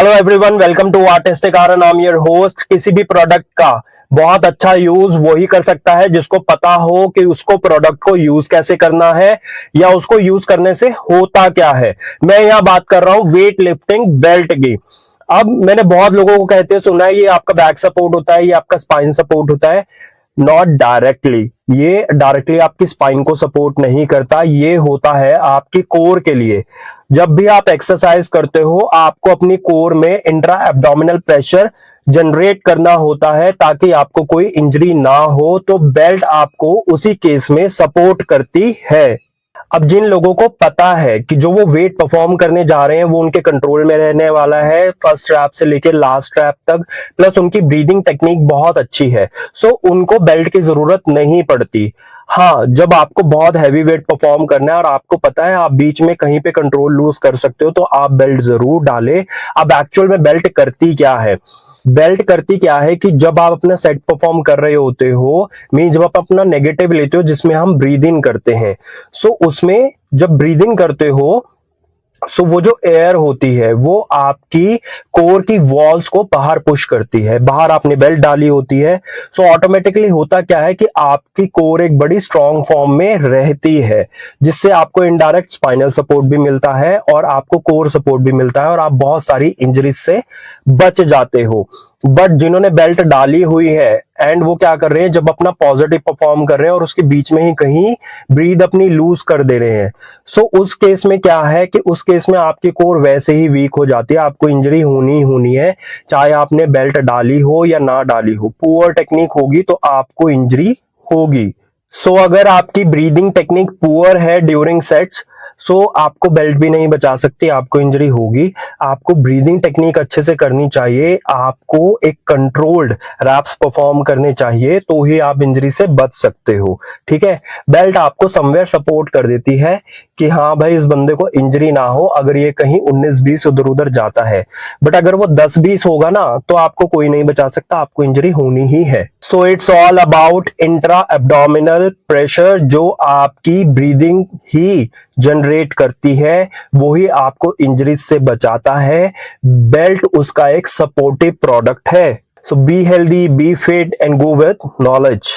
Hello everyone, welcome to artistic Aryan. I am your host. किसी भी product का बहुत अच्छा यूज वही कर सकता है जिसको पता हो कि उसको प्रोडक्ट को यूज कैसे करना है या उसको यूज करने से होता क्या है। मैं यहाँ बात कर रहा हूँ वेट लिफ्टिंग बेल्ट की। अब मैंने बहुत लोगों को कहते सुना है ये आपका बैक सपोर्ट होता है, ये आपका स्पाइन सपोर्ट होता है। नॉट डायरेक्टली, ये डायरेक्टली आपकी स्पाइन को सपोर्ट नहीं करता। ये होता है आपकी कोर के लिए। जब भी आप एक्सरसाइज करते हो आपको अपनी कोर में इंट्रा एब्डोमिनल प्रेशर जनरेट करना होता है ताकि आपको कोई इंजरी ना हो, तो बेल्ट आपको उसी केस में सपोर्ट करती है। अब जिन लोगों को पता है कि जो वो वेट परफॉर्म करने जा रहे हैं वो उनके कंट्रोल में रहने वाला है फर्स्ट रैप से लेकर लास्ट रैप तक, प्लस उनकी ब्रीदिंग टेक्निक बहुत अच्छी है, सो उनको बेल्ट की जरूरत नहीं पड़ती। हाँ, जब आपको बहुत हैवी वेट परफॉर्म करना है और आपको पता है आप बीच में कहीं पे कंट्रोल लूज कर सकते हो तो आप बेल्ट जरूर डालें। अब एक्चुअल में बेल्ट करती क्या है? बेल्ट करती क्या है कि जब आप अपना सेट परफॉर्म कर रहे होते हो, मीन जब आप अपना नेगेटिव लेते हो जिसमें हम ब्रीद इन करते हैं, सो उसमें जब ब्रीद इन करते हो सो वो जो एयर होती है वो आपकी कोर की वॉल्स को बाहर पुश करती है। बाहर आपने बेल्ट डाली होती है, सो ऑटोमेटिकली होता क्या है कि आपकी कोर एक बड़ी स्ट्रॉन्ग फॉर्म में रहती है, जिससे आपको इनडायरेक्ट स्पाइनल सपोर्ट भी मिलता है और आपको कोर सपोर्ट भी मिलता है और आप बहुत सारी इंजरीज से बच जाते हो। बट जिन्होंने बेल्ट डाली हुई है एंड वो क्या कर रहे हैं, जब अपना पॉजिटिव परफॉर्म कर रहे हैं और उसके बीच में ही कहीं ब्रीद अपनी लूज कर दे रहे हैं, सो उस केस में क्या है कि उस केस में आपकी कोर वैसे ही वीक हो जाती है, आपको इंजरी होनी है, चाहे आपने बेल्ट डाली हो या ना डाली हो। पुअर टेक्निक होगी तो आपको इंजरी होगी। सो अगर आपकी ब्रीदिंग टेक्निक पुअर है ड्यूरिंग सेट्स, सो आपको बेल्ट भी नहीं बचा सकती, आपको इंजरी होगी। आपको ब्रीदिंग टेक्निक अच्छे से करनी चाहिए, आपको एक कंट्रोल्ड रैप्स परफॉर्म करने चाहिए, तो ही आप इंजरी से बच सकते हो। ठीक है, बेल्ट आपको समवेयर सपोर्ट कर देती है कि हाँ भाई इस बंदे को इंजरी ना हो अगर ये कहीं 19-20 उधर उधर जाता है। बट अगर वो 10-20 होगा ना तो आपको कोई नहीं बचा सकता, आपको इंजरी होनी ही है। So it's all about intra abdominal pressure, जो आपकी ब्रीदिंग ही जनरेट करती है, वही आपको इंजरीज से बचाता है। बेल्ट उसका एक सपोर्टिव प्रोडक्ट है। So be healthy, be fit and go with knowledge.